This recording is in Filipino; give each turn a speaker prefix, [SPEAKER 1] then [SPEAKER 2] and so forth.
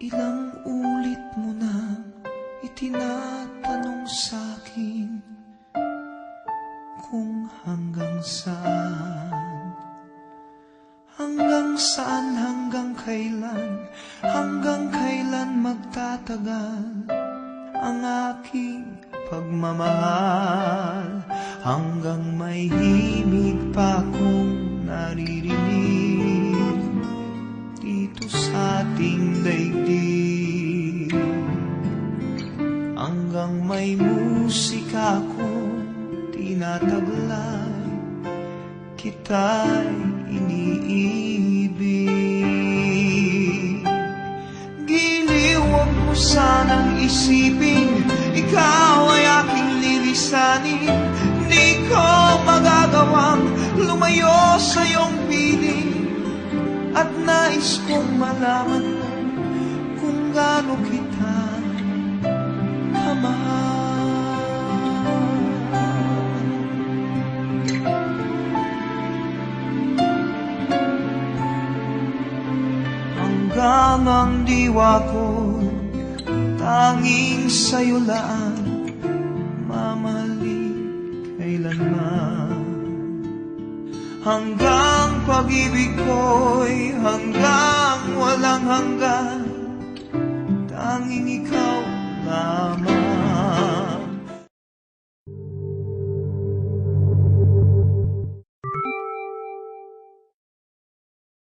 [SPEAKER 1] Ilang ulit mo nang itinatanong sa'kin kung hanggang saan, hanggang kailan magtatagal ang aking pagmamahal, hanggang may himig pa akong naririnig dito sa ating daigdig, hanggang may musika akong tinataglay, kita'y iniibig. Giliw, huwag mo sanang isipin ikaw ay aking lilisanin. Di ko magagawang lumayo sa iyong piling, at nais kong malaman mo kung gaano kita kamahal. Hanggang ang diwa ko tanging sa'yo lang mamahalin kailanman. Hanggang pag-ibig ko'y hanggang walang hanggan.